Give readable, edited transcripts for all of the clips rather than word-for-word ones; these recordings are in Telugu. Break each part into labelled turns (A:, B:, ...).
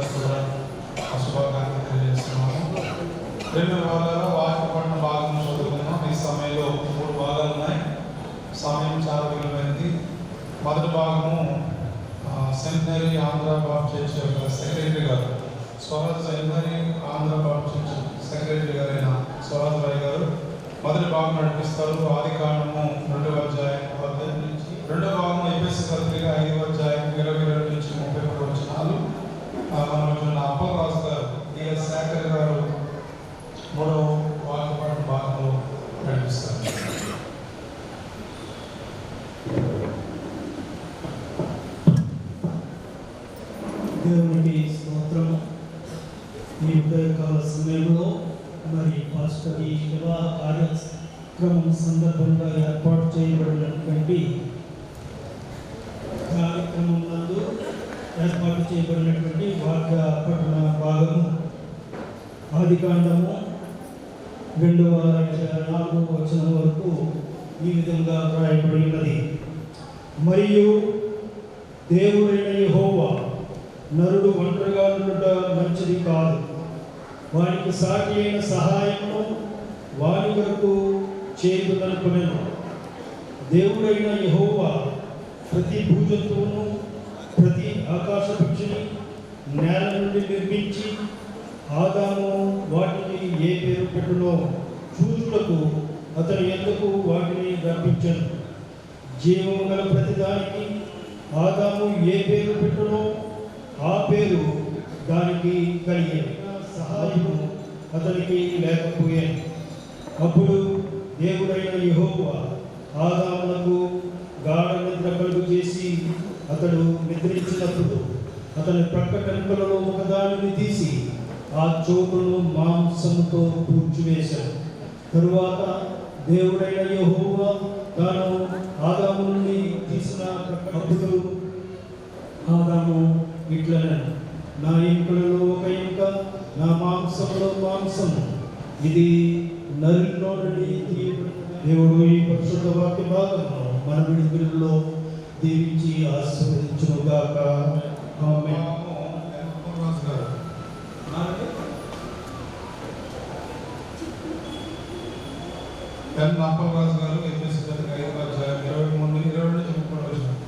A: గారికి కూడా శుభాకాంక్షలు తెలియజేస్తున్నాము. 2 భాగాల వాక్య పఠన భాగం చదువుకున్నాం. ఈ సమయంలో 3 భాగాలు ఉన్నాయి. సమయం చాలా విలువైనది. మొదటి భాగము సెంటనరీ ఆంధ్ర బాప్టిస్ట్ యొక్క సెక్రటరీ గారు, Swaraj centenary Andhra Baptist secretary గారైన స్వరాజ్ రాయ్ గారు మొదటి భాగం నడిపిస్తారు. ఆదికాండము 2వ అధ్యాయం 18 నుంచి, రెండవ భాగం ఎఫెసీ పత్రిక 5వ అధ్యాయం 22 నుంచి 33 వచనాలు. మన అప్పలరాజు గారు, డిఎస్ శేఖర్ గారు 3వ వాక్య పఠన భాగంలో నడిపిస్తారు.
B: దేవునికి స్తోత్రం. ఈ ఉదయకాల సమయంలో మరి పాస్టర్ ఈ వివాహ కార్యక్రమం సందర్భంగా ఏర్పాటు చేయబడినటువంటి కార్యక్రమం నందు ఏర్పాటు చేయబడినటువంటి వాక్య పఠన భాగము ఆదికాండము 2వ అధ్యాయం 4వ వచనం వరకు ఈ విధంగా వ్రాయబడి ఉన్నది. మరియు దేవుడైన యెహోవా నరుడు ఒంటరిగా ఉండుట మంచిది కాదు, వానికి సాటి అయిన సహాయమును వాని వరకు చేయదనుకునేను. దేవుడైన యెహోవా ప్రతి భూజంతువును ప్రతి ఆకాశ పక్షిని నేల నుండి నిర్మించి ఆదాము వాటిని ఏ పేరు పెట్టునో చూచుటకు అతని ఎందుకు వాటిని రప్పించను. జీవము గల ప్రతిదానికి ఆదాము ఏ పేరు పెట్టునో ఆ పేరు దానికి కలిగేది. సహాయము అతనికి లేకపోయాను. అప్పుడు దేవుడైన యెహోవా ఆదామునకు గాఢ నిద్ర కలుగు చేసి అతడు నిద్రించినప్పుడు అతని ప్రక్క కనుకలలో ఒకదానిని తీసి ఆ చోటును మాంసముతో పూడ్చివేశాడు. తరువాత దేవుడైన యెహోవా తాను ఆదాము నుండి తీసిన అప్పుడు ఆదాము ఇట్లనే, నా ఎముకలలో ఒక ఎముక, నా మాంసంలో మాంసము, ఇది నరిలో నుండి తీయబడిన. దేవుడు ఈ పరిశుద్ధ వాక్య భాగంలో మన విడుదలలో దీవించి ఆశీర్వదించునుగాక. ఆమేన్.
A: అప్పలరాజు గారు ఎఫెసీ పత్రిక 5వ అధ్యాయం 23 నుంచి 33 వచనాలు.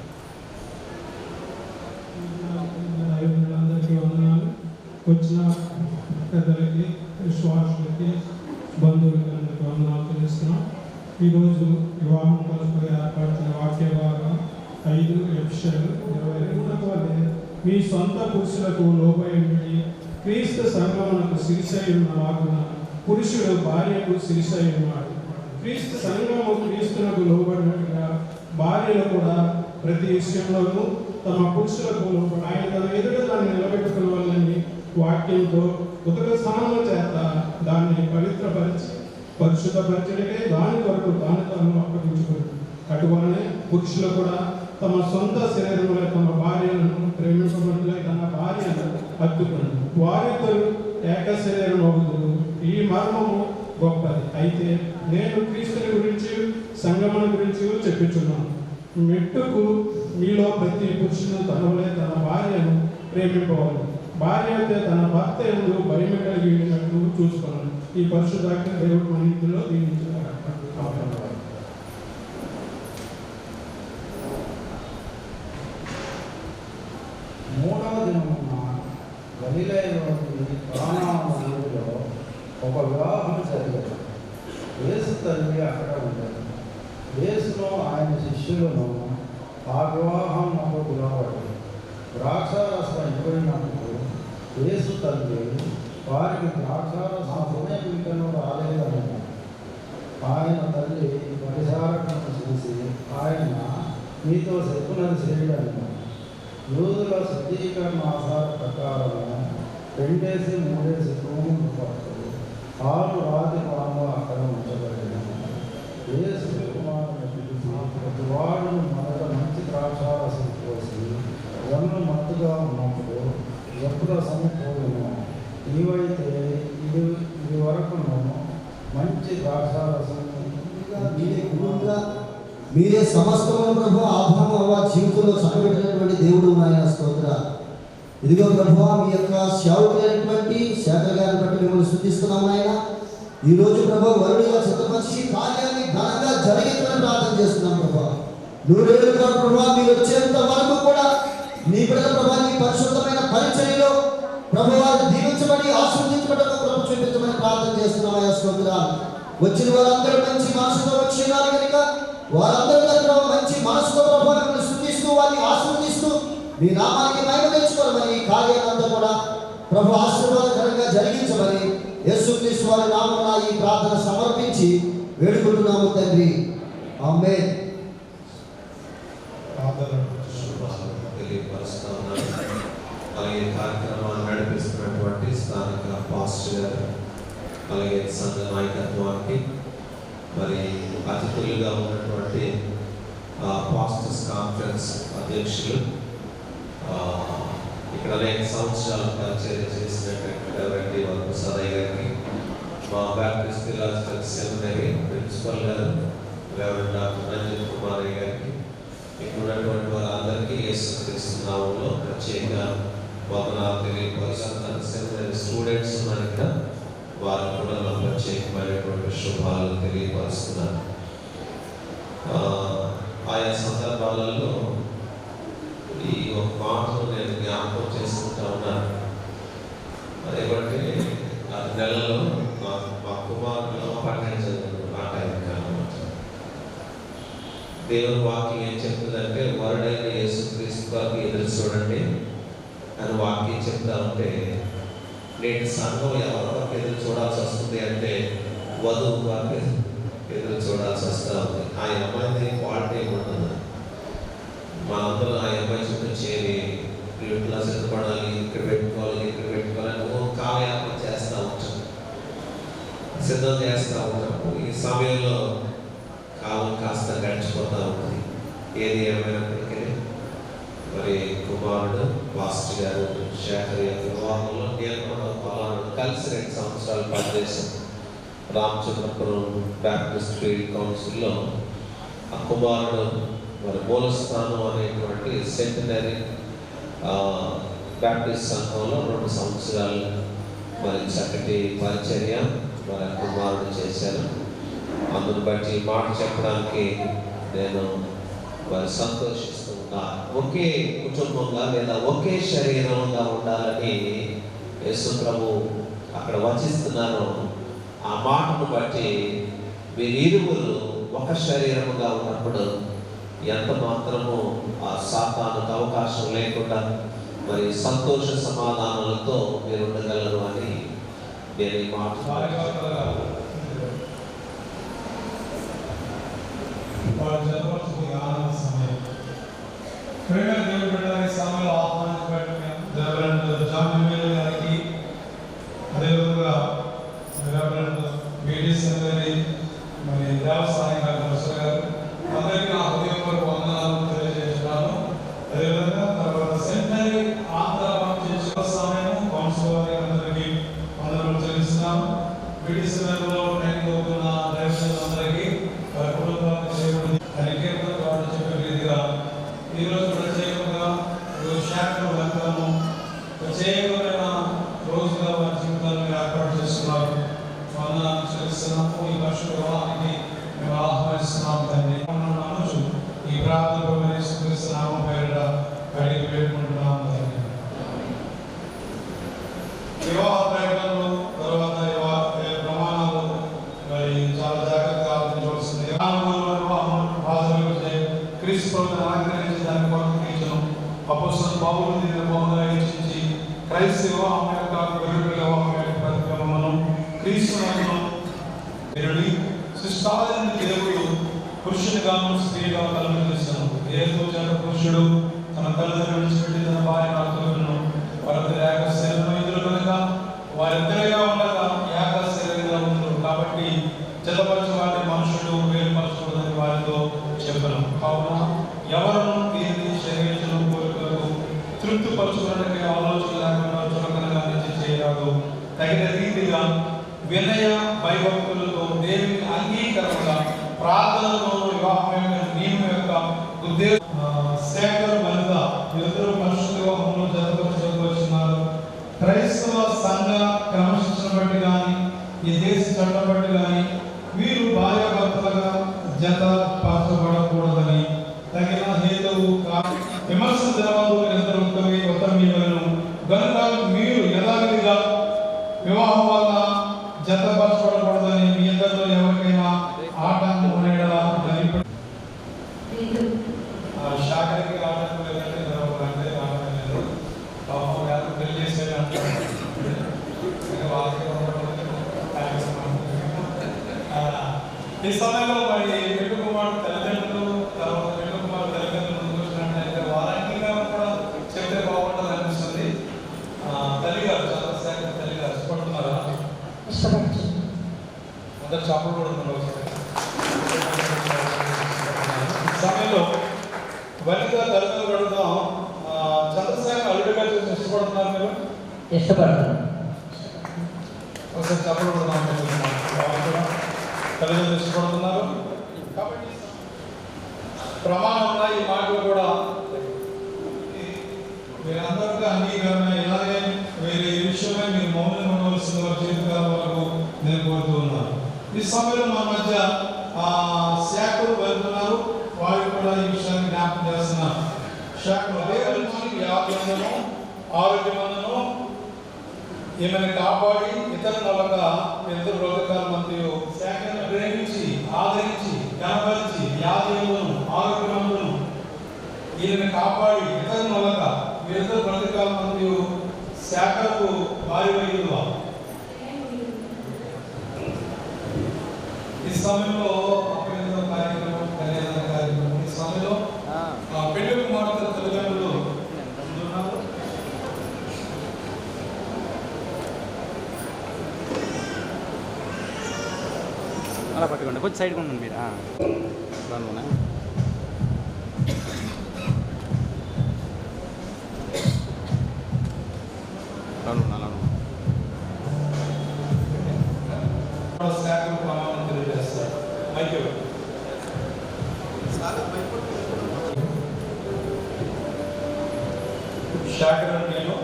C: అందరికీ వందనాలు. వచ్చిన పెద్దలకి, విశ్వాసులకి, బంధువులకి అందరికీ వందనాలు తెలుస్తున్నాం. ఈరోజు వివాహం కొరకు ఏర్పడుతున్న వాక్య భాగం 5 ఎఫెసీయులు 22 వలె మీ సొంత పురుషులకు లోబడి క్రీస్తు సంఘమునకు శిరసై ఉన్నవాగున పురుషుడు భార్యకు శిరసై ఉన్నాడు. క్రీస్తు సంఘము క్రీస్తునకు లోబడినట్టుగా భార్యలు కూడా ప్రతి విషయంలోనూ తమ పురుషులకు లోబడి ఆయన తన ఎదుట దాన్ని నిలబెట్టుకునే వాక్యంతో ఉదక స్నానము చేత దాన్ని పవిత్రపరిచి పరిశుద్ధపరచడికే దాని కొరకు తాను అప్పగించుకుంది. అటువలనే పురుషులు కూడా తమ సొంత శరీరంలో తమ భార్యలను ప్రేమించబడుతులే తన భార్యను హత్తుకున్నారు. వారితో ఏక శరీరం అవుతుంది. ఈ మర్మము గొప్పది. అయితే నేను క్రీస్తుని గురించి సంగమన గురించి చెప్పుచున్నాను. మెట్టుకు మీలో ప్రతి పురుషుడు తనవలే తన భార్యను ప్రేమింపవాలి. భార్య అయితే తన భర్త యందు భయం కలిగి ఉన్నట్టు చూసుకోవాలి. ఈ పరిశుద్ధాత్మ దేవుడి మన ఇంటిలో దీవించారు.
D: మూడవ దినమున గలిలయలోని కానా ఊరిలో ఒక వివాహం జరిగేది. యేసు తల్లి అక్కడ ఉండేది. యేసును ఆయన శిష్యులను ఆ వివాహం నాకు పిలవబడింది. ద్రాక్షారసం అయిపోయినప్పుడు యేసు తల్లి వారికి ద్రాక్షారసం పిలికను రాలేదని ఆయన తల్లి పరిహారం చేసి ఆయన మీతో చెప్పునది చేయడానికి యూదుల శుద్ధీకరణ ఆచార ప్రకారము 2 3 తూములు పట్టు 6 రాతి పాము అక్కడ ఉంచబడిన యేసు కుమారుని పిలిచి ప్రతివాడును మొదట మంచి ద్రాక్షారసం పోసి వన్ను మత్తుగా ఉన్నప్పుడు ఎప్పుడు సమకూరును. నీవైతే ఇది వరకును మంచి ద్రాక్షారసం
E: మీరే సమస్తమైన ప్రభు ఆభామ జీవితంలో చక్కబెట్టినటువంటి దేవుడు నాయన స్తోత్ర. ఇదిగో ప్రభువా, మీ యొక్క సేవకులైనటువంటి శేఖర్ గారిని బట్టి మిమ్మల్ని స్తుతిస్తున్నాం ఆయన. ఈ రోజు ప్రభు వరుడిగా సిద్ధపరిచి కార్యాన్ని ఘనంగా జరిగించమని ప్రార్థన చేస్తున్నాం ప్రభు. నూరేళ్ళుగా ప్రభు మీరు వచ్చేంత వరకు కూడా నీ బిడ్డల ప్రభు నీ పరిశుద్ధమైన పరిచర్యలో ప్రభు వారు దీవించబడి ఆశీర్వదించబడకు ప్రభు చూపించమని ప్రార్థన చేస్తున్నాం అయ్యా. స్తోత్రాలు. వచ్చిన వారందరూ మంచి మనసుతో వచ్చినారు కనుక వారందరూ దగ్గర మంచి మనసుతో ప్రభు మిమ్మల్ని స్తుతిస్తూ వారిని ఆశీర్వదిస్తూ మీ నామానికి మహిమ తెచ్చుకోవాలని ఈ కార్యాలంతా కూడా ప్రభు ఆశీర్వాదకరంగా జరిగించమని యేసుక్రీస్తు వారి నామమున ఈ ప్రార్థన సమర్పించి వేడుకుంటున్నాము తండ్రి. ఆమేన్.
F: అలాగే కార్యక్రమాన్ని నడిపిస్తున్నటువంటి స్థానిక పాస్టర్ గారు, అలాగే సంఘ నాయకత్వానికి, మరి అతిథులుగా ఉన్నటువంటి పాస్టర్స్ కాన్ఫరెన్స్ అధ్యక్షులు, ఇక్కడ అనేక సంవత్సరాలు పరిచయం చేసినటువంటి సదయ్య గారికి, మా బ్యాప్టిస్ట్ థియలాజికల్ సెమినరీ ప్రిన్సిపల్ గారు రెవరెండ్ డాక్టర్ రంజిత్ కుమార్ గారికి, ఇక్కడ ఉన్నటువంటి వారందరికీ యేసుక్రీస్తు నామములో ప్రత్యేక వందనాలు తెలియపరుస్తున్నాను. సెమినరీ స్టూడెంట్స్ ఉన్నారు ఇక్కడ, వారు కూడా నా ప్రత్యేకమైనటువంటి శుభాలు తెలియపరుస్తున్నాను. ఆయా సందర్భాలలో ఈ ఒక మాటను నేను జ్ఞాపకం చేసుకుంటా ఉన్నాను. అదేమంటే ఆ నెలలో మా కుమారులో పఠించదు ఆ టైం కానమాట. దేవుని వాక్యం ఏం చెప్తుందంటే, వరుడైన యేసుక్రీస్తు గారికి ఎదురు చూడండి అని వాక్యం చెప్తా ఉంటే, నేటి సంఘం ఎవరికి ఎదురు చూడాల్సి వస్తుంది అంటే వధువు వారికి ఎదురు చూడాల్సి వస్తూ ఉంది. ఆ అమ్మాయిది క్వాలిటీ ఉంటుంది. మనందరూ ఆ అమ్మాయి చుట్టూ చేరి ఇట్లా సిద్ధపడాలి, ఇక్కడ పెట్టుకోవాలి నువ్వు కాలయాపన చేస్తూ ఉంటాం, సిద్ధం చేస్తూ ఉంటాము. ఈ సమయంలో కాలం కాస్త గడిచిపోతూ ఉంటుంది. ఏది ఏమైనప్పటికీ మరి కుమారుడు పాస్టర్ గారు శేఖర్ యొక్క వివాహంలో నేను కూడా పాల్గొనడం కలిసి 2 సంవత్సరాలు పనిచేసాం. రామచంద్రపురం బ్యాప్టిస్ట్ ఫీల్డ్ కౌన్సిల్లో ఆ కుమారుడు మరి మూలస్థానం అనేటువంటి సెంటినరీ బ్యాప్టిస్ట్ సంఘంలో 2 సంవత్సరాలు మరి చక్కటి పరిచర్య మరి కుమారుడు చేశారు. అందును బట్టి మాట చెప్పడానికి నేను మరి సంతోషిస్తూ ఉన్నా. ఒకే కుటుంబంగా లేదా ఒకే శరీరంగా ఉండాలని యేసు ప్రభు అక్కడ వచిస్తున్నారు. ఆ మాటను బట్టి వీరిరువురు ఒక శరీరముగా ఉన్నప్పుడు ఎంత మాత్రము ఆ సాతానుకు అవకాశం లేకుండా మరి సంతోష సమాధానాలతో మీరు ఉండగలరు అని నేను ఈ మాట
A: అదేవిధంగా మరి వ్యవసాయ గారు అందరికీ నా హృదయపూర్వక వందనాలు తెలియజేస్తున్నాను. అదేవిధంగా తర్వాత సెంటరీ ఆంధ్ర వ్యవసాయం కౌన్సిల్ అందరికీ వందనాలు చెల్లిస్తున్నాను. BDCలో ట్రైనింగ్ అవుతున్న డ్రైవర్లందరికీ వారి కుటుంబాలకు చేయబడి అనికేతం వారు చెప్పే రీతిగా ఈరోజు ప్రత్యేకంగా శాఖలు రంగాలను ప్రత్యేకమైన రోజుగా వారి జీవితాలను ఏర్పాటు చేస్తున్నారు. వందనాలు చెల్లిస్తున్నాము. ఈ పరిశుద్ధ వివాహానికి మేము ఆహ్వానిస్తున్నాము తండ్రి. నమ్మచ్చు ఈ ప్రార్థన యేసుక్రీస్తు పేరిట అడిగి పెట్టుకుంటున్నాము తండ్రి. వివాహ ప్రకటనలు తర్వాత ప్రమాణాలు మరి చాలా జాగ్రత్తగా ఆలోచించవలసింది. క్రీస్తు ఆగ్రహించి దాని కొరకు తీర్చను అపోస్తలుడు పౌలు దీని బహుగా హెచ్చించి క్రైస్తవ వివాహం యొక్క గొర్రెల వివాహం యొక్క ప్రతిక్రమను క్రీస్తునందు నిరుడి సృష్టాలను దేవుడు పురుషునిగాను స్త్రీగా కలుగు చేశాను. పురుషుడు తన తల్లిదండ్రులను విడిచిపెట్టి తన భార్యను హత్తుకొనును. వారిద్దరు ఏక శరీరమైందురు కనుక వారిద్దరిగా ఉండగా ఏక శరీరంగా ఉందరు. కాబట్టి జతపరచు వారిని మనుషుడు వేరుపరచకూడదని వారితో చెప్పను. కావున ఎవరును దీన్ని శరీరం కోరికలకు తృప్తిపరచుకోవడానికి ఆలోచన లేకుండా చులకనగా చేయరాదు. తగిన రీతిగా వినయ భయభక్తులతో దేవుని అంగీకరణగా ప్రార్థనతో వివాహం యొక్క నియమం యొక్క ఉద్దేశం శేఖర్ వనిత ఇద్దరు మనుషుల వివాహంలో జతపరచవచ్చు ఈ దేశ చట్టం బట్టి కానీ వీరు భార్యాభర్తలుగా జత పరచబడకూడదని తగిన హేతువు విమర్శ జవాబు నిరంతరం ఉత్తమీయులను కనుక మీరు యథావిధిగా వివాహం వల్ల జతపరచబడకూడదని మీ ఇద్దరిలో ఎవరికైనా ఆటంకం ఉండేలా శాఖకి ఆటంకం లేదంటే జరగదంటే ఆటంకం లేదు. పాపం గారు పెళ్లి చేసేది అంటారు. ఈ సమయంలో మరి పెళ్లి కుమారుడు తల్లిదండ్రులు తర్వాత పెళ్లి కుమారుడు తల్లిదండ్రులు చూసినట్లయితే వారంటీగా కూడా చెప్తే బాగుంటుంది అనిపిస్తుంది. తల్లిగారు చంద్రశేఖర్ తల్లిగారు ఇష్టపడుతున్నారా? అందరు చేపలు కొడుతున్నారు. ఈ సమయంలో వనిత తల్లిదండ్రులు అడుగుదాం. చంద్రశేఖర్ అల్లుడిగా చూసి ఇష్టపడుతున్నారు మీరు?
G: ఇష్టపడతాను.
A: ఒకసారి చేపలు కొడుతున్నాం. తల్లిదండ్రులు ఇష్టపడుతున్నారు కాబట్టి ప్రమాణంలో ఈ మాటలు కూడా మీరందరికీ అంగీకారమే. ఇలాగే వేరే విషయమై మీరు మౌనం ఉండవలసిన వారి జీవితాల వరకు నేను కోరుతూ ఉన్నాను. ఈ సమయంలో మన మధ్య శాఖలు వెళ్తున్నారు. వారు కూడా ఈ విషయాన్ని జ్ఞాపకం చేస్తున్నారు. శాఖలు దేవుడి నుంచి వ్యాప్తిను ఆరోగ్యమందును ఈమెను కాపాడి ఇతర మూలంగా ఇద్దరు బ్రతకాల మధ్య శాఖను ప్రేమించి ఆదరించి కనపరిచి వ్యాధులను ఆరోగ్యమందును ఈమెను కాపాడి ఇతర మూలంగా వీరిద్దరు బ్రతకాల మధ్య శాఖలకు భారీ వైద్యులు. ఈ సమయంలో కార్యక్రమం కళ్యాణ కార్యక్రమం ఈ సమయంలో పెళ్లి కుమార్తె తల్లిదండ్రులు ఉన్నారు.
G: అలా పట్టుకోండి, కొంచెం సైడ్గా ఉండండి మీరు. దానిలోనే
A: శాఖలు ప్రమాణం తెలియజేస్తారు. మైక్ శాఖలను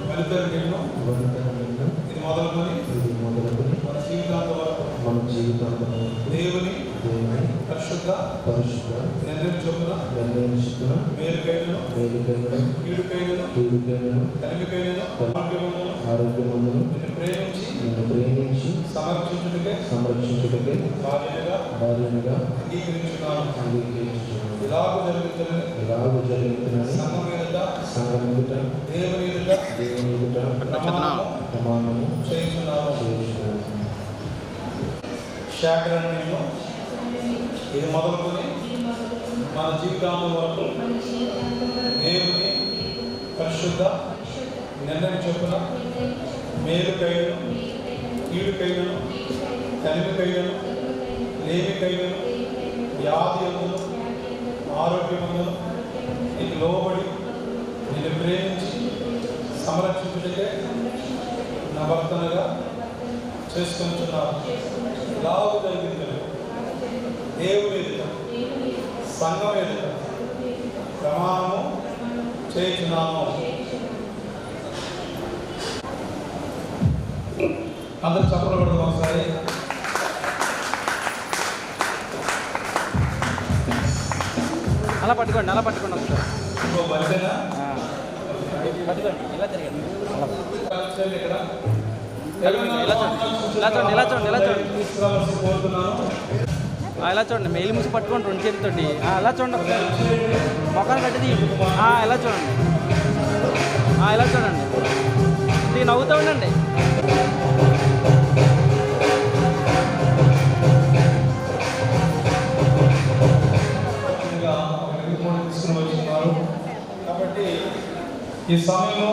A: వనితలను ఇది మొదలుకొని మన జీవితాంతం దేవుని పరిశుద్ధ నిర్ణయం చొప్పున మేలుకైనను కీడుకైనను కలిమికైనను ఆరోగ్యమందును నిన్ను ప్రేమించి సంరక్షించుటకే భార్యగా అంగీకరించున్నాను. ఇలాగు జరుగుతున్నది సంఘం ఎదుట దేవుని ఎదుట ప్రమాణము చేయుచున్నాను. శాఖరణ్యంలో ఇది మొదలుకొని మన జీవితాంతం వరకు దేవుని పరిశుద్ధ నిర్ణయం చొప్పున మేలుకైనను కీడుకైనను కలిమికైనను లేమికైనను వ్యాధి అందును ఆరోగ్యమందును నీకు లోబడి నిన్ను ప్రేమించి సంరక్షించుటకే నా భర్తనుగా చేసుకుంటున్నాను. లాభ జరిగింది దేవుని ఎదుట సంఘం ఎదుట ప్రమాణము చేయుచున్నాము. అందరు చప్పలు కొడదాం ఒకసారి.
G: అలా పట్టుకోండి ఒకసారి.
A: ఇంకో బలితేనా
G: పట్టుకోండి, ఇలా తిరగండి.
A: ఇక్కడ
G: ఇలా చూడండి.
A: కోరుతున్నాను.
G: ఇలా చూడండి, మేలు మూసి పట్టుకోండి 2 చేతితోటి. ఇలా చూడండి ఒకసారి, మొక్కలు కట్టిది. ఇలా చూడండి, ఇలా చూడండి. ఇది నవ్వుతూ ఉండండి.
A: కాబట్టి ఈ సమయంలో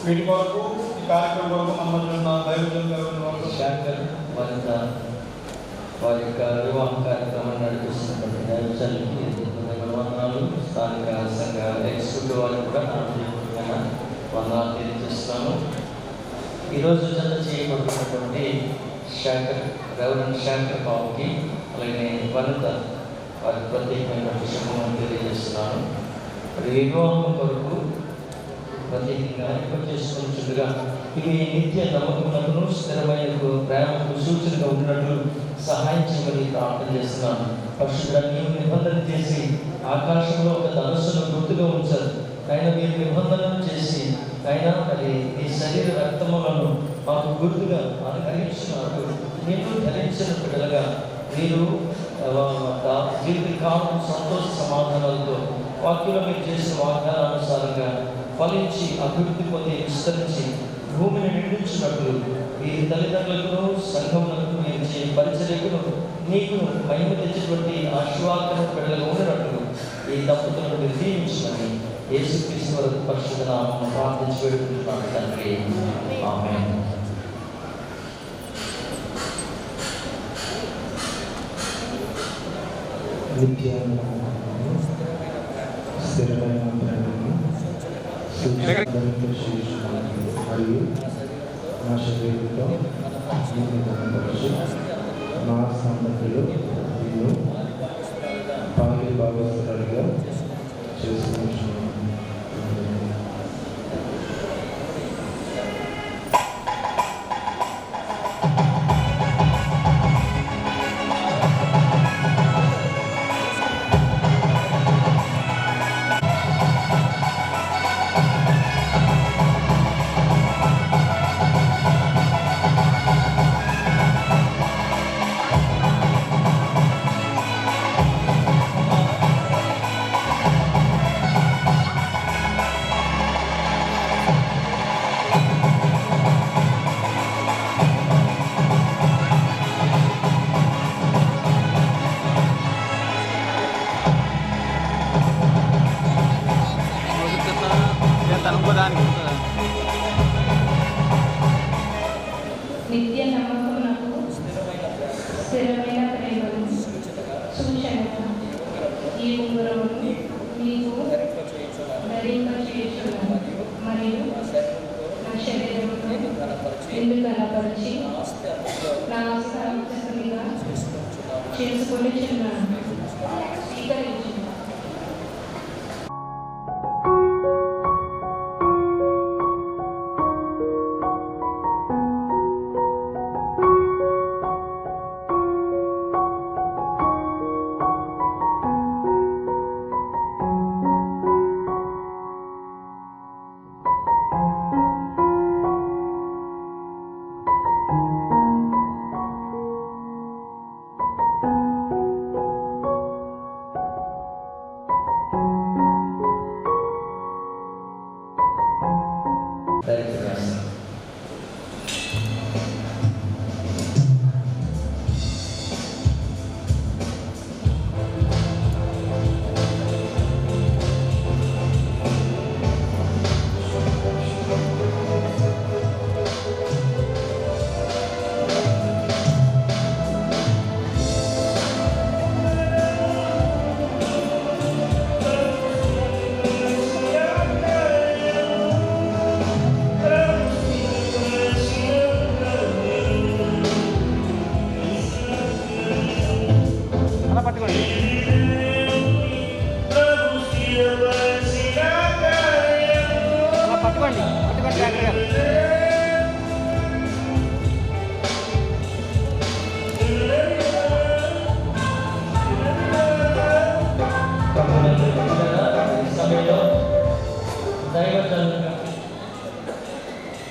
A: వీటి వరకు ఈ కార్యక్రమం వరకు మన దైవజనులు
H: శాంకర్ వనిత వారి యొక్క వివాహ కార్యక్రమాన్ని నడిపిస్తున్నటువంటి దైవజనులకి వందనాలు. స్థానిక సంఘ ఎగ్జిక్యూటివ్ వారికి కూడా నా హృదయపూర్వకమైన వందనాలు తెలియజేస్తున్నాను. ఈరోజు జత చేయబడుతున్నటువంటి రెవరెండ్ శాంకర్ బాబుకి అలాగే వనిత వారికి ప్రత్యేకమైన శుభం తెలియజేస్తున్నాను. మరి వివాహం కొరకు ప్రత్యేకంగా ఏర్పాటు చేసుకున్నట్టుగా ఇవి నిత్య నమ్మకమునకును స్థిరమైన ప్రేమకు సూచనగా ఉన్నట్లు సహాయం చేయమని ప్రార్థన చేస్తున్నాను. పరిశుద్ధ నీవు నిబంధన చేసి ఆకాశంలో ఒక ధనుస్సును గుర్తుగా ఉంచారు. ఆయన మీరు నిబంధనలు చేసి ఆయన మరి మీ శరీర రక్తములను మాకు గుర్తుగా అనుగ్రహించినట్టు నేను ధరించిన బిడ్డలుగా మీరు జీవితకాలం సంతోష సమాధానాలతో వాక్యంలో మీరు చేసిన వాగ్దానానుసారంగా ఫలించి అభివృద్ధి పొంది విస్తరించి భూమిని నిండించినట్లు మీ తల్లిదండ్రులకు సంఘములకు మీరు చేయ పరిచర్యకును నీకు మహిమ తెచ్చినటువంటి ఆశీర్వాదం బిడ్డలుగా ఉన్నట్లు ఈ దంపతులను మీరు దీవించమని యేసుక్రీస్తు వారి పరిశుద్ధ నామమున ప్రార్థించి వేడుకుంటున్నాను తండ్రి. ఆమేన్.
I: స్థిరమైన ప్రేమను మరియు నా శరీరంతో కనపరిచి నా సంతతిలో నేను పాలి భాగస్వామిగా చేసుకుంటున్నాను.
J: నిత్య నమ్మకమునకు స్థిరమైన ప్రేమను సూచనగా ఈ ఉంగరమును మీకు ధరింపచేయుచున్నాను మరియు నా శరీరమును ఎందుకు కనపరిచి నా హస్తాంతకునిగా చేసుకొనిచున్నాను. స్వీకరించు.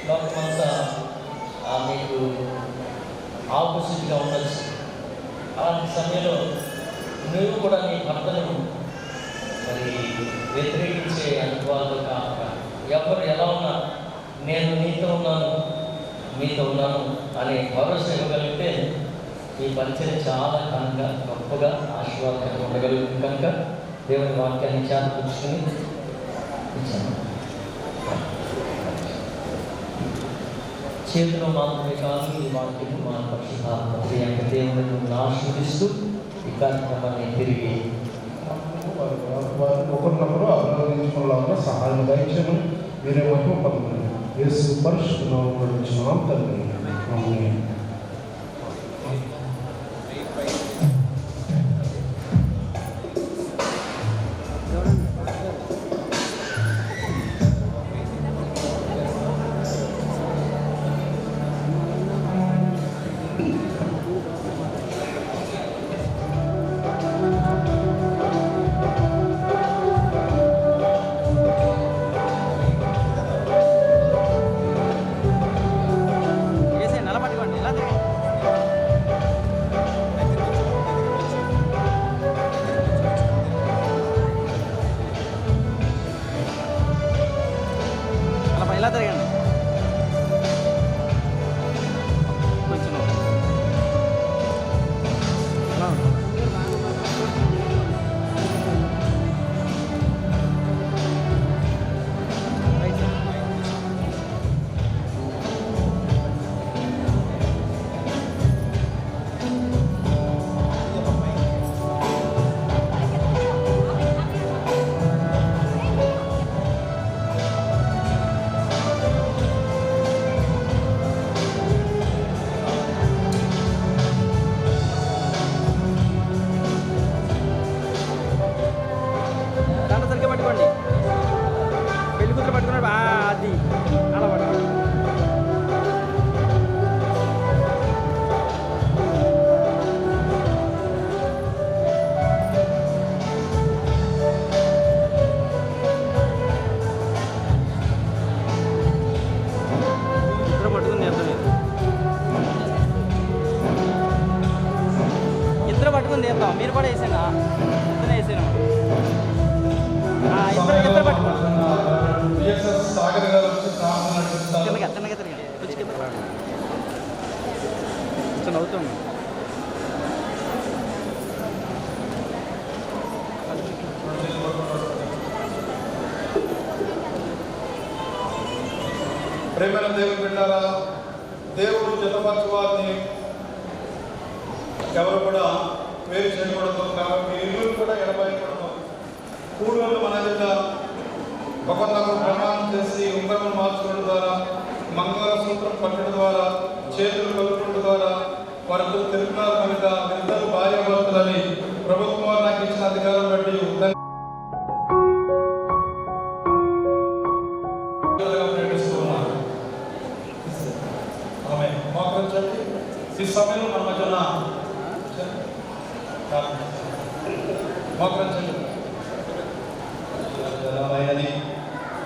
H: లోకమంతా మీకు ఆపోజిట్గా ఉండొచ్చు. అలాంటి సమయంలో నువ్వు కూడా నీ భర్తను మరి వ్యతిరేకించే అనుభవాలు కాక ఎవరు ఎలా ఉన్నా నేను నీతో ఉన్నాను మీతో ఉన్నాను అనే భరోసా ఇవ్వగలిగితే ఈ పరిచయం చాలా కనుక గొప్పగా ఆశీర్వాదంగా ఉండగలుగుతుంది. కనుక దేవుని వాక్యాన్ని చేర్చుకుని ఇచ్చాను. చేతిలో మాత్రమే కాదు ఈ వాక్యం మా పరిశుద్ధాత్మ ప్రియంగా దేవుని ఆశీర్వదిస్తూ ఈ కార్యక్రమాన్ని తిరిగి
I: ఒకరినొకరు అభినందించుకునేలాగా సహాయం దయచేయమని వేరే మహిమ పొందమని యేసు పరిశుద్ధ నామములో అడుగుచున్నాం తండ్రి. ఆమేన్.
G: పట్టుకుని తీద్దాం. మీరు కూడా వేసాను, ఇద్దరు వేసాను. ఇద్దరు పట్టుకోండి.
A: సాగర్ గారు వచ్చి ప్రార్థన నడిపిస్తారు.
G: చిన్నగా తిరగండి. కొంచెం అవుతుంది.
A: ప్రేమైన దేవుని బిడ్డారా, దేవుడు జతపరచు వారిని ఎవరు కూడా వేరు చేయకూడదు. కాబట్టి ఇల్లు కూడా ఎడబాయకూడదు. కూడుగలు మన ఎదుట ఒకరినొకరు ప్రమాణం చేసి ఉంగరం మార్చుకోవడం ద్వారా, మంగళసూత్రం పట్టడం ద్వారా, చేతులు కలుపుకోవడం ద్వారా వారితో తెలుపున్నారు కనుక ఇద్దరు భార్యాభర్తలని ప్రభుత్వం నాకు ఇచ్చిన అధికారం బట్టి మోకరించండి. ఈ సమయంలో మన మధ్యన మోకరించండి.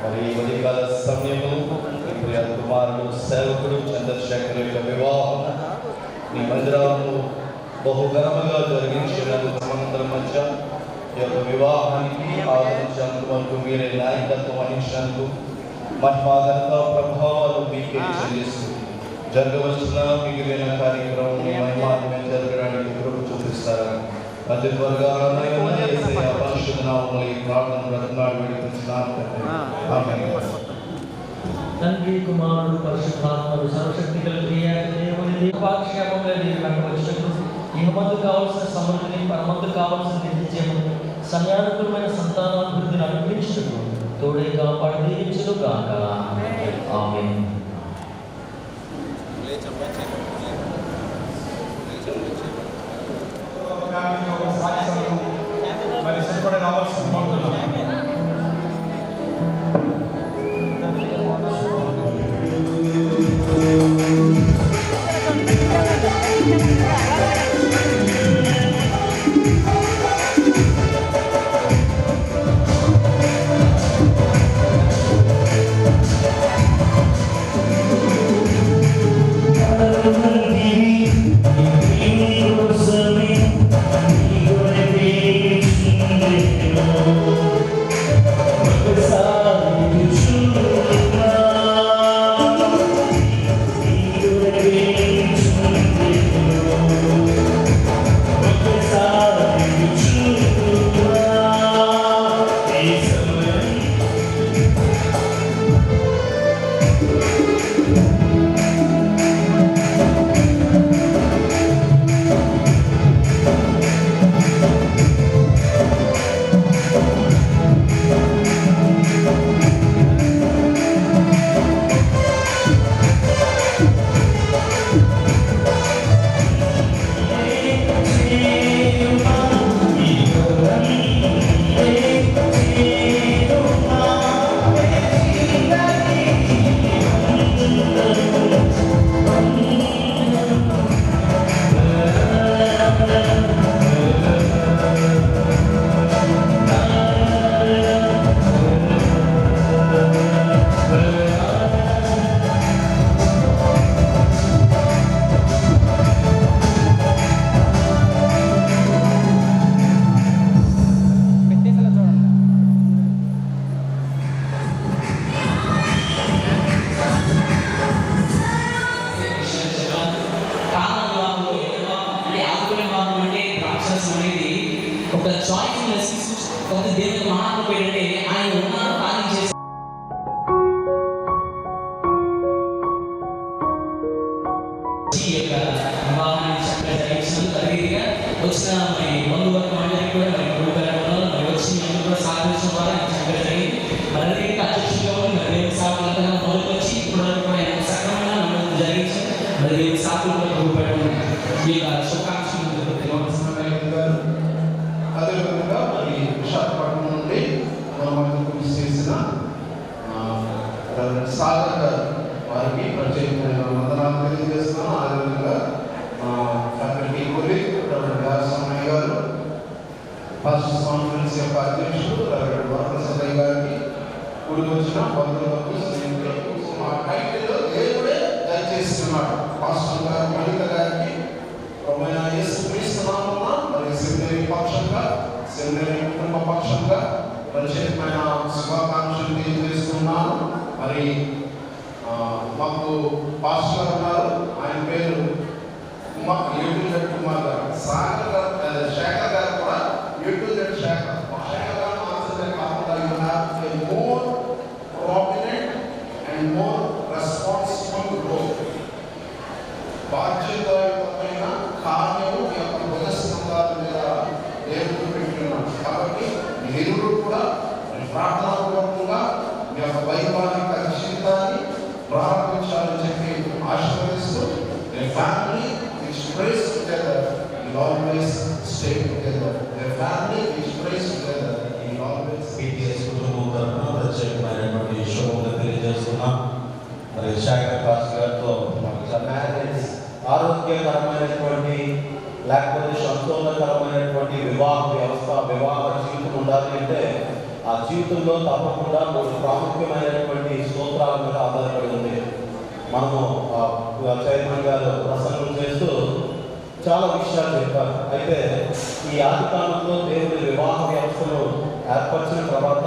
K: మరి ఉదయకాల సమయంలో ప్రియ కుమారుడు సేవకుడు చంద్రశేఖర్ యొక్క వివాహం ఈ మందిరంలో బహుఘనముగా జరిగించినందుకు మనందరి మధ్య ఈ యొక్క వివాహానికి ఆదరించినందుకు మీరే నాయకత్వం వహించినందుకు మహిమా ఘనత ప్రభావాలు మీకే చెల్లిస్తూ జరగవలసిన మిగిలిన కార్యక్రమం మీ మహిమాత్మే జరగడానికి కృప చూపిస్తారా? ప్రతి వర్గాల పరిశుద్ధ నామములో ఈ ప్రార్థన బ్రతనాడు విడిపించినాను
H: తండ్రి కుమారుడు పరిశుద్ధాత్మడు సర్వశక్తి కలిగిన దేవుని పాక్షేమంగా వచ్చినప్పుడు ఇహమందు కావాల్సిన సమృద్ధిని పరమందు కావాల్సిన నిత్యము సమయానుకూలమైన సంతానాభివృద్ధిని అనుగ్రహించుటకు తోడే కాపాడి దీవించును గాక. ఆమేన్.
A: మరి సరిపడే రావాల్సిన
L: ఒక చాయిస్ ఒక దేవుని మహాత్మ ఏంటంటే ఆయన ఉన్నారు కార్యం చేసి వివాహాన్ని చక్కగా జరిగించినందుకు అదేవిధంగా వచ్చిన మరి బంధువర్గం అందరికీ కూడా మరి గురువుగారు వచ్చి అందరూ కూడా సహకరించడం ద్వారా చక్కగా జరిగింది. మరి అదేవిధంగా అధ్యక్షులుగా ఉంది మరి దేవుని సాకులంతగా మొదలుకు వచ్చి ఇప్పుడు కూడా సక్రమంగా నమ్మకం జరిగించి మరి దేవుని సాకులు కూడా గురుపెట్టడం ఈ యొక్క శుభాకాంక్షలు
I: అదేవిధంగా మరి విశాఖపట్నం నుండి మనకు కృషి చేసిన సాగర్ గారు వారికి ప్రత్యేకమైన వందనాలు తెలియజేస్తున్నాను. అదేవిధంగా ఫ్యాకల్టీ కొలీగ్ సమయ గారు పాస్టర్స్ కాన్ఫరెన్స్ యొక్క అధ్యక్షుడు వరప్రసాద్ గారికి కూడి వచ్చిన బంధువులకు స్నేహితులకు మా టైటిల్ దేవుడే దయచేస్తున్నాడు. పాస్టర్ గారు మహిళ గారికి యేసు క్రీస్తు నామమున మరి నేను కుటుంబ పక్షంగా ప్రత్యేకమైన శుభాకాంక్షలు తెలియజేస్తున్నాను. మరి మాకు పాస్టర్ గారు ఉన్నారు, ఆయన పేరు కుమార్ గారు. శేఖర్ గారు కూడా యూట్యూబ్ శేఖర్ గారు ఆన్సర్ కాకుండా you have a more prominent and more responsible role. బాధ్యతాయుతమైన కార్యము మీ యొక్క భుజస్కంధాల మీద దేవుడు పెట్టుకున్నాడు. కాబట్టి మీరు కూడా ప్రార్థనాపూర్వకంగా మీ యొక్క వైవాహిక జీవితాన్ని ప్రారంభించాలని చెప్పి ఆశీర్వదిస్తూ a family which prays together will always stay together. A family which prays together will always
K: PTS కుటుంబం తరఫున ప్రత్యేకమైనటువంటి శుభములు తెలియజేస్తున్నాం. మరి శేఖర్ కాస్ గారితో మ్యారేజ్ ఆరోగ్యకరమైనటువంటి లేకపోతే సంతోషకరమైనటువంటి వివాహ వ్యవస్థ, వివాహ జీవితం ఉండాలి అంటే ఆ జీవితంలో తప్పకుండా 3 ప్రాముఖ్యమైనటువంటి స్తోత్రాల మీద ఆధారపడి ఉంది. మనము చైర్మన్ గారు ప్రసంగం చేస్తూ చాలా విషయాలు చెప్పారు. అయితే ఈ ఆదికాలంలో దేవుడి వివాహ వ్యవస్థను ఏర్పరిచిన తర్వాత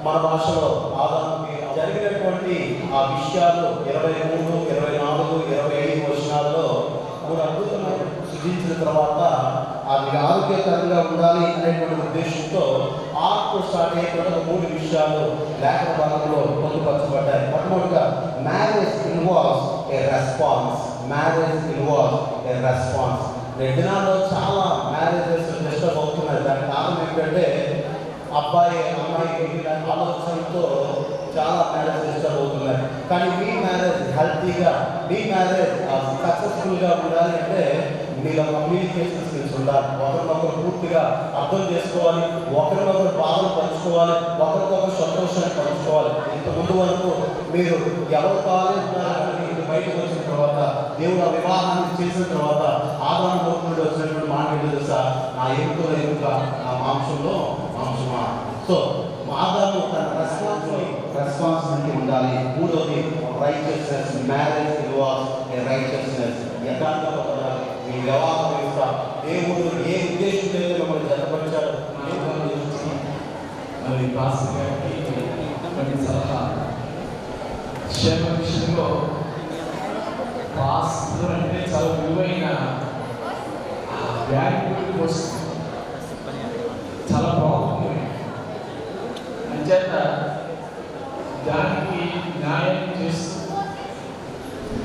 K: మన భాషలో ఆదాముకి జరిగినటువంటి ఆ విషయాలు 23, 24, 25 వచనాల్లో 3 అద్భుతమైన సృజించిన తర్వాత అది ఆరోగ్యకరంగా ఉండాలి అనేటువంటి ఉద్దేశంతో ఆర్ట్ స్టార్ట్ అయినటువంటి 3 విషయాలు లేఖన భాగంలో పొందుపరచబడ్డాయి. మొట్టమొదటిగా మ్యారేజ్ ఇన్వాల్వ్స్ ఏ రెస్పాన్స్. మ్యారేజ్ ఇన్వాల్వ్స్ ఏ రెస్పాన్స్. దినాల్లో చాలా మ్యారేజెస్ డిస్టర్బ్ అవుతున్నాయి. దానికి కారణం ఏంటంటే అబ్బాయి అమ్మాయి ఆలోచనతో చాలా మ్యారేజ్ డిస్టర్బ్ అవుతున్నాయి. కానీ మీ మ్యారేజ్ హెల్తీగా, మీ మ్యారేజ్ సక్సెస్ఫుల్గా ఉండాలి అంటే మీలో కమ్యూనికేషన్ స్కిల్స్ ఉండాలి. ఒకరినొకరు పూర్తిగా అర్థం చేసుకోవాలి, ఒకరినొకరు బాధలు పంచుకోవాలి, ఒకరికొకరు సంతోషాన్ని పంచుకోవాలి. ఇంతకుముందు వరకు మీరు ఎవరు కావాలంటున్నారని బయటకు వచ్చిన తర్వాత దేవుడు ఆ వివాహాన్ని చేసిన తర్వాత ఆదాము నుండి వచ్చినటువంటి మాట తెలుసా, నా ఎముకల ఎముక నా మాంసంలో మాంసమా. సో ఆదాము తన రెస్పాన్సిబిలిటీ ఉండాలి. మూడోది రైచియస్నెస్. మ్యారేజ్ ఇన్వాల్వ్స్ ఏ రైచియస్నెస్. యథార్థత. ఈ వివాహ వ్యవస్థ దేవుడు ఏ ఉద్దేశంతో మిమ్మల్ని జతపరిచాడు
M: మరి పాస్టర్ గారికి కొన్ని సలహా. క్షేమ విషయంలో పాస్టర్ అంటే చాలా విలువైన వాల్యుబుల్ వస్తుంది, చాలా బాగుంది. అంచేత దానికి న్యాయం చేస్తూ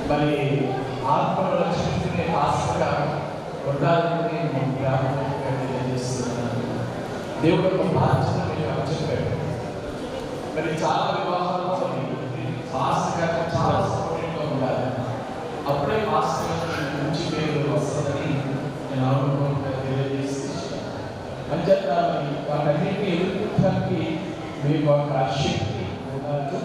M: మరి ఆత్మను రక్షించుకునే పాస్టర్గా ఉండాలని నేను ప్రారంభంగా తెలియజేస్తున్నాను. దేవుడు ఒక బాధ్యత మీరు చెప్పాడు. మరి చాలా వివాహాల్లో పాస్టర్గా చాలా సపోర్టివ్గా ఉండాలి. అప్పుడే పాస్టర్ మంచి పేరు వస్తుందని నేను అనుభవంగా తెలియజేసి అంచేత వాటన్నిటిని ఎదుర్కోవడానికి మీకు ఒక శక్తి ఉండాలి,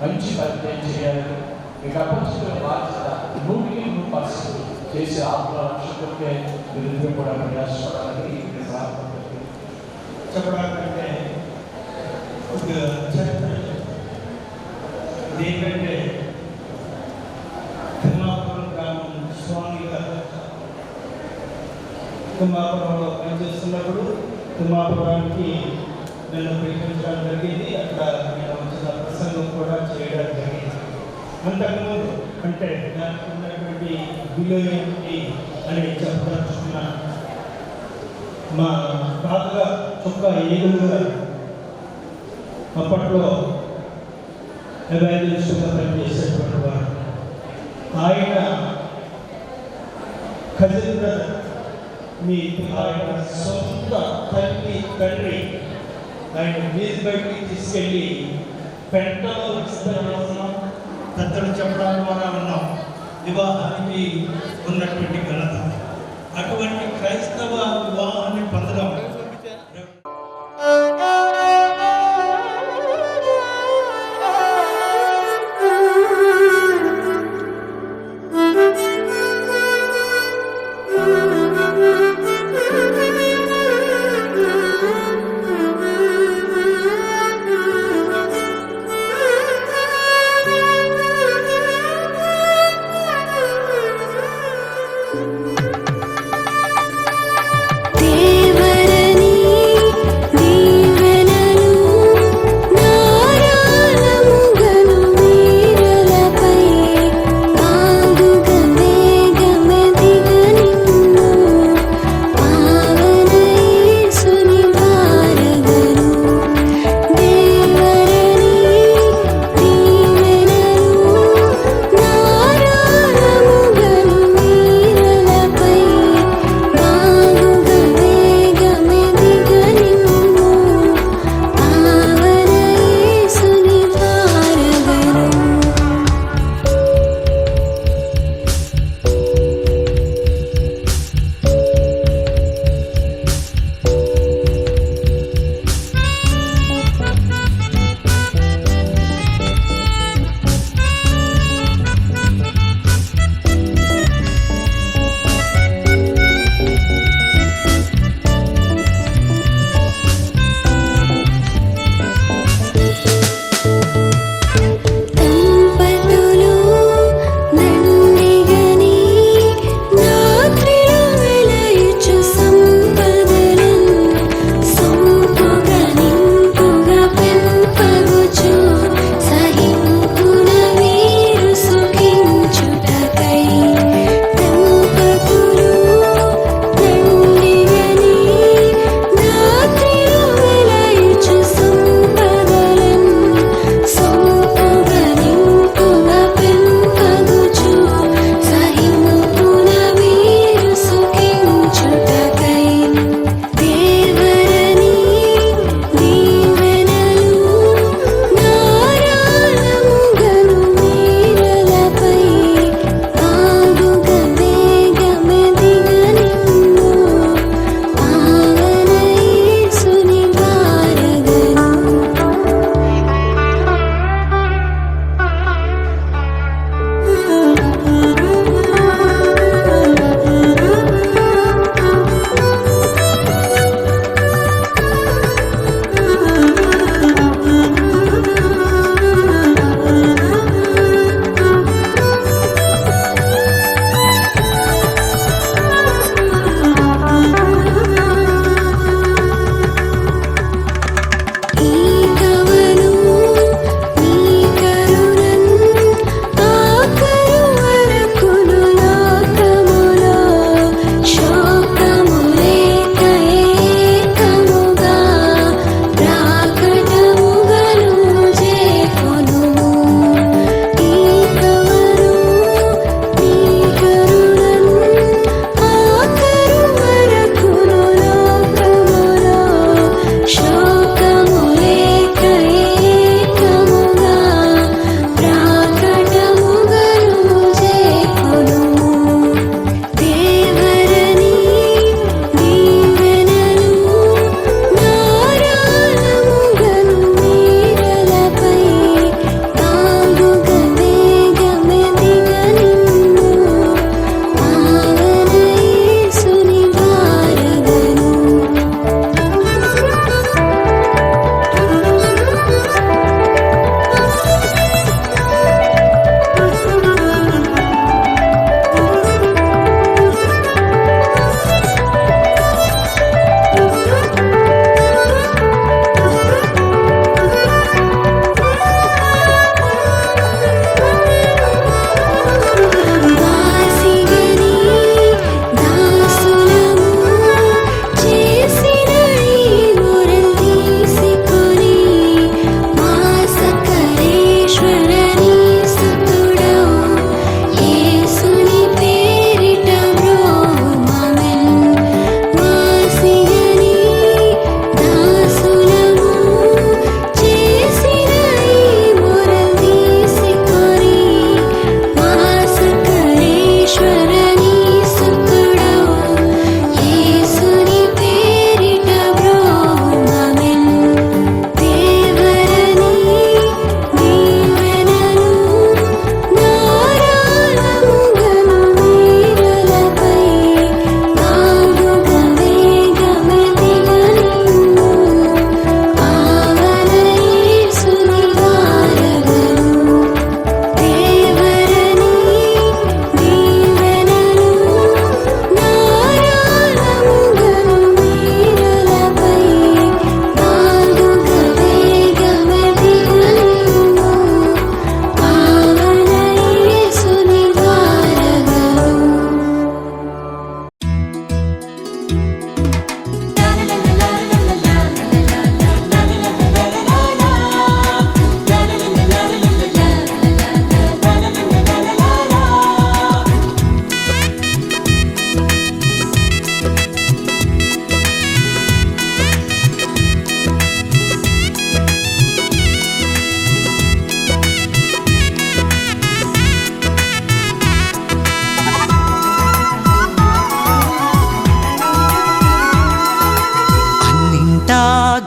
M: మంచి పరిచయం చేయాలి. మీకు అపరిచితుల బాధ్యత 100% చేసే ఆత్మరక్షకుడికే మీరు కూడా ప్రయాసపడాలని
B: చెప్పడానికంటే ఒక చరిత్ర ఏంటంటే తిమ్మాపురం గ్రామం స్వామిగా తిమ్మాపురంలో పనిచేస్తున్నప్పుడు తిమ్మాపురానికి నన్ను పిలిపించడం జరిగింది. అక్కడ నేను వచ్చిన ప్రసంగం కూడా చేయడం జరిగింది. అంతకుముందు అంటే దానికి ఉన్నటువంటి విలువ ఏంటి అని చెప్పదలుచుకున్నాను. మా తాతగా చొక్క ఏగులుగా అప్పట్లో ఎవాల్యుయేషన్గా పనిచేసేటువంటి వారు. ఆయన కజిన్ బ్రదర్, మీ ఆయన సొంత తండ్రి ఆయన వీధి బయటికి తీసుకెళ్ళి పెంటలో ఉన్నాం, పెద్దలు చెప్పడానికి ద్వారా ఉన్నాం వివాహానికి ఉన్నటువంటి ఘనత. అటువంటి క్రైస్తవ వివాహాన్ని పొందడం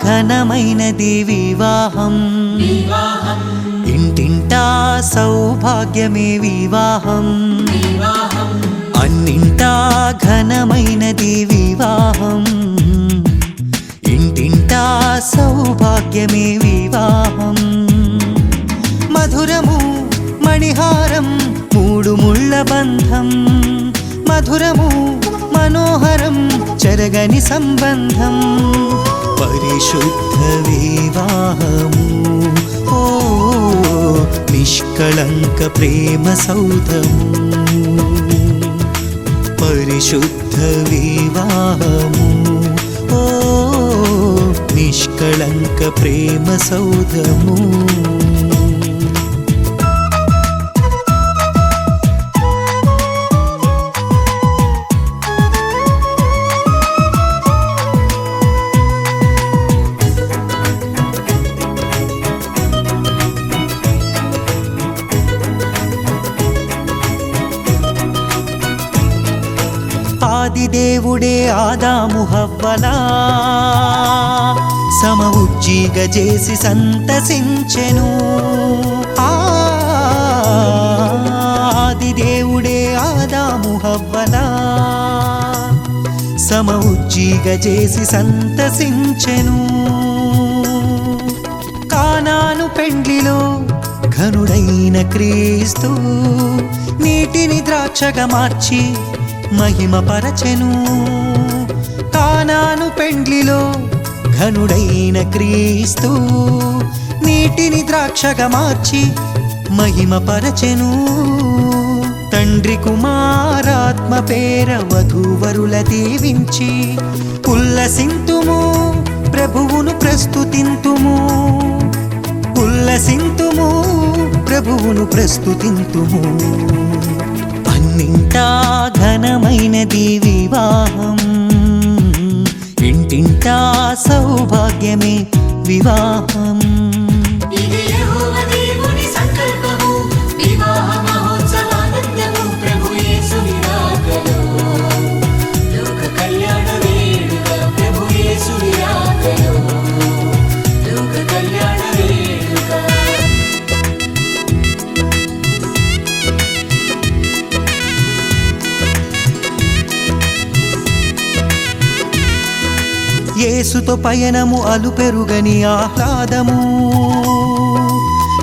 N: ఘనమైనది వివాహం, ఇంటింటా సౌభాగ్యమే వివాహం, అన్నింటా ఘనమైనది వివాహం, ఇంటింటా సౌభాగ్యమే వివాహం. మధురము మణిహారం మూడు ముళ్ళ బంధం, మధురము మనోహరం చెరగని సంబంధం, పరిశుద్ధ వివాహము ఓ నిష్కళంక ప్రేమ సౌధము, పరిశుద్ధ వివాహము ఓ నిష్కళంక ప్రేమ సౌధము. ఆదిదేవుడే ఆదాము హవ్వలా సమ ఉజ్జీగ చేసి సంతసించెను, ఆదిదేవుడే ఆదాము హవ్వలా సమ ఉజ్జీగ చేసి సంతసించెను. కానాను పెండ్లిలో ఘనుడైన క్రీస్తు నీటిని ద్రాక్షగా మార్చి మహిమ పరచెను, కానాను పెండ్లిలో ఘనుడైన క్రీస్తు నీటిని ద్రాక్షగా మార్చి మహిమ పరచెను. తండ్రి కుమారాత్మ పేర వధూవరుల దీవించి ఉల్లసింతుము ప్రభువును ప్రస్తుతింతుము, ఉల్లసింతుము ప్రభువును ప్రస్తుతింతుము. అన్నింటా ఘనమైనది వివాహం, ఇంటింటా సౌభాగ్యమే వివాహం.
O: ఇది యెహోవా దేవుని సంకల్పము, వివాహ మహోత్సవానందము ప్రభు యేసుని రాకలో, లోక కళ్యాణ వేడుక ప్రభు యేసుని రాకలో, లోక కళ్యాణ వేడుక.
N: యేసుతో పయనము అలుపెరుగని ఆహ్లాదము,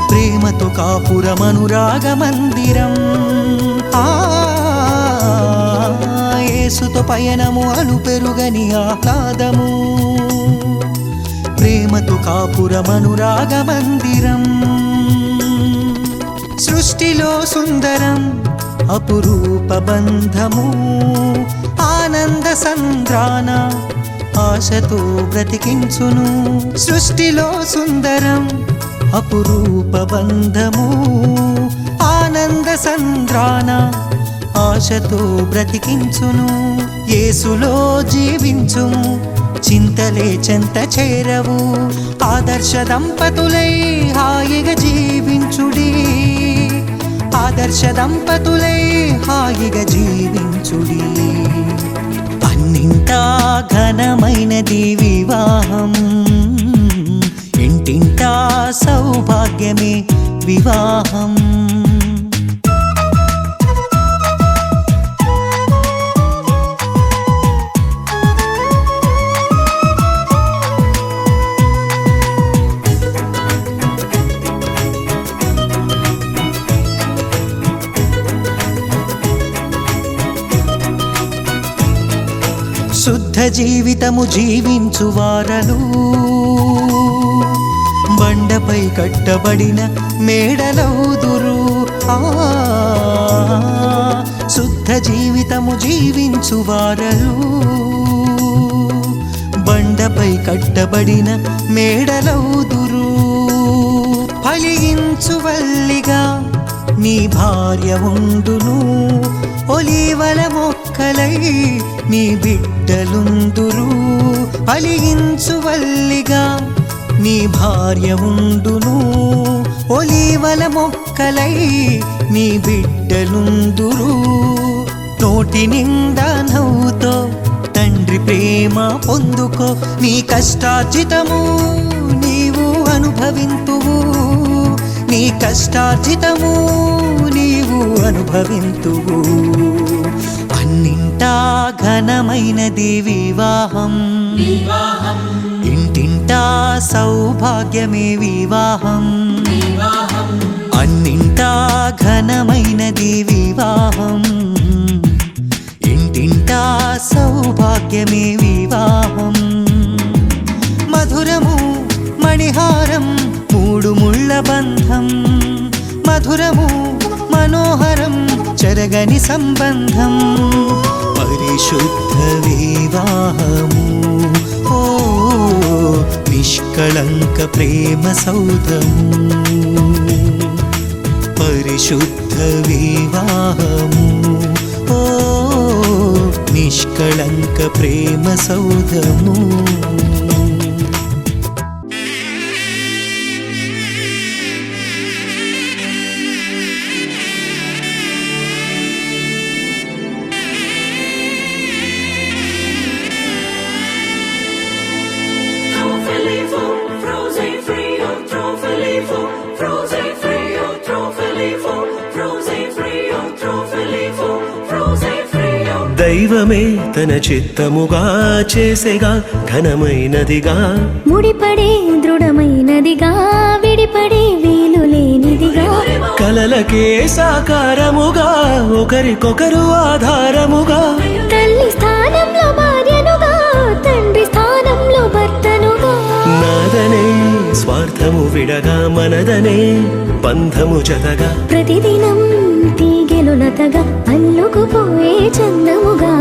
N: ప్రేమతో కాపురమనురాగ మందిరం, యేసుతో పయనము అలుపెరుగని ఆహ్లాదము, ప్రేమతో కాపురమనురాగ మందిరం. సృష్టిలో సుందరం అపురూప బంధము, ఆనంద సంద్రాన ఆశతో బ్రతికించును. సృష్టిలో సుందరం అపురూప బంధము, ఆనంద సంద్రాన ఆశతో బ్రతికించును. యేసులో జీవించుము చింతలే చెంత చేరవు, ఆదర్శ దంపతులై హాయిగా జీవించుడి, ఆదర్శ దంపతులై హాయిగా జీవించుడి. అన్నింటా ఘనమైనది వివాహం, ఇంటింటా సౌభాగ్యమే వివాహం. శుద్ధ జీవితము జీవించు వారలు బండపై కట్టబడిన మేడలౌదురు. శుద్ధ జీవితము జీవించు వారలు బండపై కట్టబడిన మేడలౌదురు. ఫలించు వల్లిగా నీ భార్య ఉండును, ఒలీవల మొక్కలై నీ బిడ్డలుందురు. ఫలించు వల్లిగా నీ భార్య ఉండును, ఒలీవల మొక్కలై నీ బిడ్డలుందురు. నోటి నిండా నవ్వుతో తండ్రి తండ్రి ప్రేమ పొందుకో, నీ కష్టార్జితము నీవు అనుభవింతువు, నీ కష్టార్జితము నీవు అనుభవింతువు. అన్నింటా ఘనమైనది వివాహం, ఇంటింటా సౌభాగ్యమే వివాహం. అన్నింటా ఘనమైనది వివాహం, ఇంటింటా సౌభాగ్యమే వివాహం. మధురము మణిహారం మూడు ముళ్ళ బంధం, మధురము మనోహరం చెరగని సంబంధం. పరిశుద్ధ వివాహము ఓ నిష్కళంక ప్రేమ సౌధము. పరిశుద్ధ వివాహము ఓ నిష్కళంక ప్రేమ సౌధము.
P: దైవమే తన చిత్తముగా చేసేగా ఘనమైనదిగా,
Q: ముడిపడే దృఢమైనదిగా, విడిపడే వీలు లేనిదిగా,
P: కలలకే సాకారముగా, ఒకరికొకరు ఆధారముగా,
Q: తల్లి స్థానంలో భార్యనుగా, తండ్రి స్థానంలో భర్తనుగా,
P: నాదనే స్వార్థము విడగా, మనదనే బంధము జతగా,
Q: ప్రతిదినం తీగెలు లతగా, అల్లుకుపోయే చందముగా.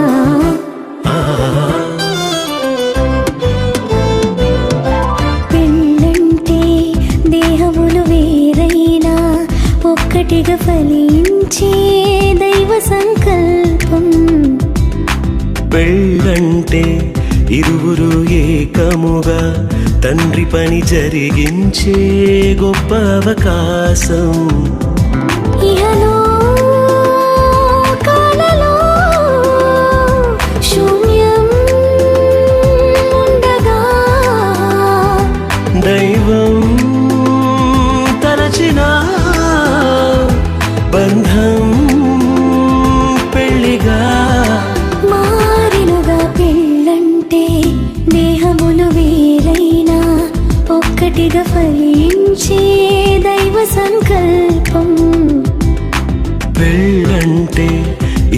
Q: పెళ్ళంటే దేహములు వేరైనా ఒక్కటిగా ఫలించే దైవ సంకల్పం.
P: పెళ్ళంటే ఇరువురు ఏకముగా తండ్రి పని జరిగించే గొప్ప అవకాశం.
Q: ఇహలో కాలలో శూన్యం ఉండగా,
P: దైవం తలచిన బంధం పెళ్లిగా
Q: మారినుగా. పెళ్ళంటే దేహములు వేరైనా ఒక్కటిగా ఫలించే దైవ సంకల్పం.
P: పెళ్ళంటే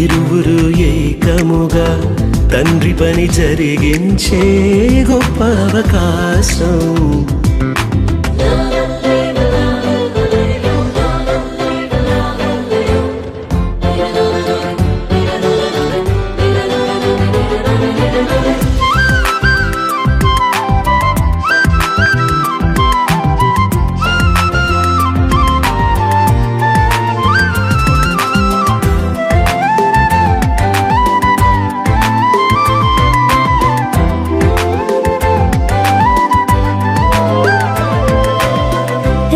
P: ఇరువురు ఏకముగా తండ్రి పని జరిగించే గొప్ప అవకాశం.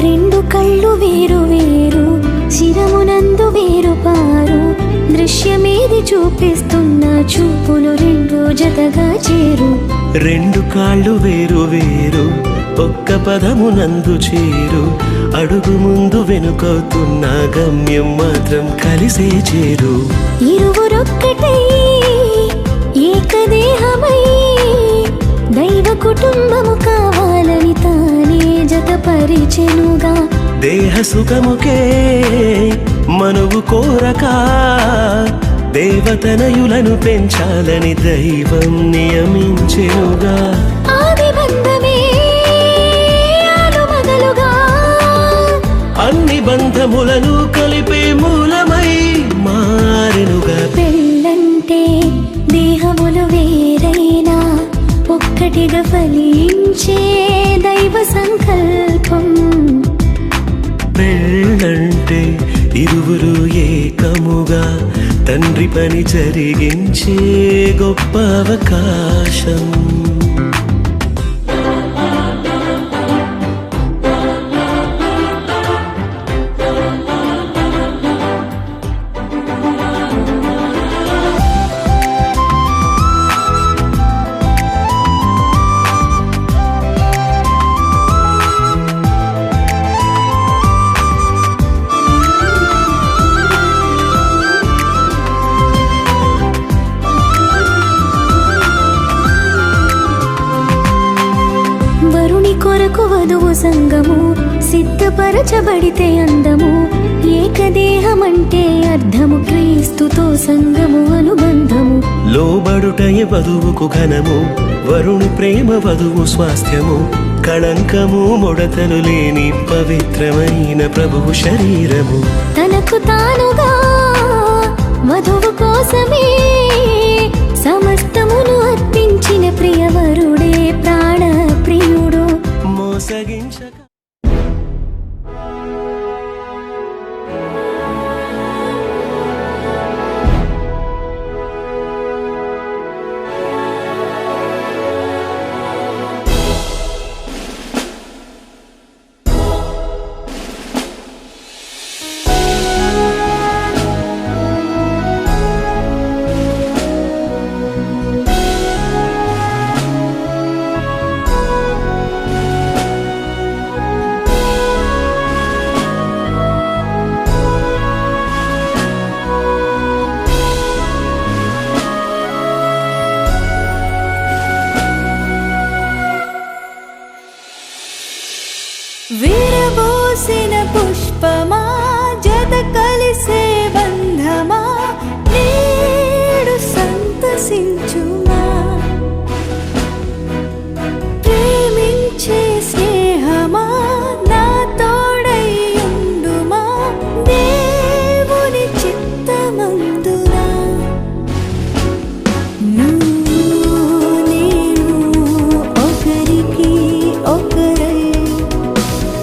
Q: రెండు కళ్ళు వేరు వేరు, శిరమునందు వేరు పారు, దృశ్యమేది చూపిస్తున్న చూపులు రెండు జతగా చేరు.
P: రెండు కాళ్ళు వేరు వేరు ఒక్క పదమునందు చేరు, అడుగు ముందు వెనుకవుతున్న గమ్యం మాత్రం కలిసే చేరు.
Q: ఇరువురొక్కటై ఏకదేహమై దైవ కుటుంబము కావాలని తానే జతపరిచెనుగా.
P: దేహ సుఖముకే మనువు కోరక దేవతనయులను పెంచాలని దైవం నియమించెనుగా.
Q: ఆది బంధమే ఆలుమగలుగా,
P: అన్ని బంధములను కలిపే మూలమై మారెనుగా.
Q: పెళ్ళంటే దేహములు వేరైనా ఒక్కటిగా ఫలించే దైవ సంకల్పం.
P: పెళ్ళంటే ఇరువురు ఏకముగా తండ్రి పని జరిగించే గొప్ప అవకాశం.
Q: కొరకు వధువు సంగము సిద్ధపరచబడితే అందము ఏకదేహమంటే అర్థము క్రీస్తుతో సంగము అనుబంధము
P: లోబడుటయ వధువుకు ఘనము వరుణి ప్రేమ వధువు స్వాస్థ్యము కళంకము ముడతలు లేని పవిత్రమైన ప్రభువు శరీరము
Q: తనకు తానుగా వధువు కోసమే సమస్తమును అర్పించిన ప్రియవరుడే ప్రాణ ప్రియుడు
P: మోసగించక
Q: విరబోసిన పుష్పమా జత కలిసే బంధమా నేడు సంతసించుమా ప్రేమించే స్నేహమా నా తోడైయుండుమా దేవుని చిత్తమందునా నువ్వు నేను ఒకరికి ఒకరై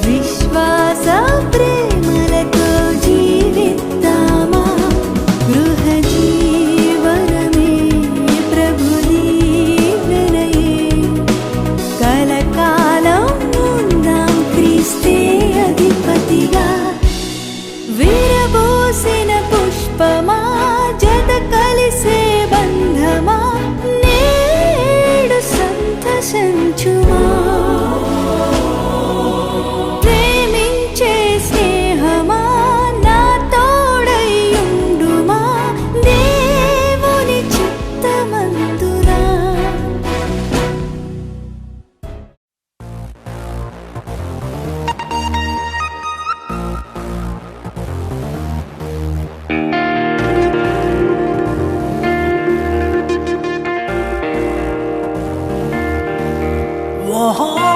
Q: విశ్వాస ప్రేమలతో జీవిద్దామా గృహ జీవనమే ప్రభు దీవెనయే కలకాలం ఉందాం క్రీస్తే అధిపతిగా విరబోసిన పుష్పమా జత కలిసే బంధమా నేడు సంతసించుమా ప్రేమించే స్నేహమా నా తోడైయుండుమా దేవుని చిత్తమందునా
N: वहाँ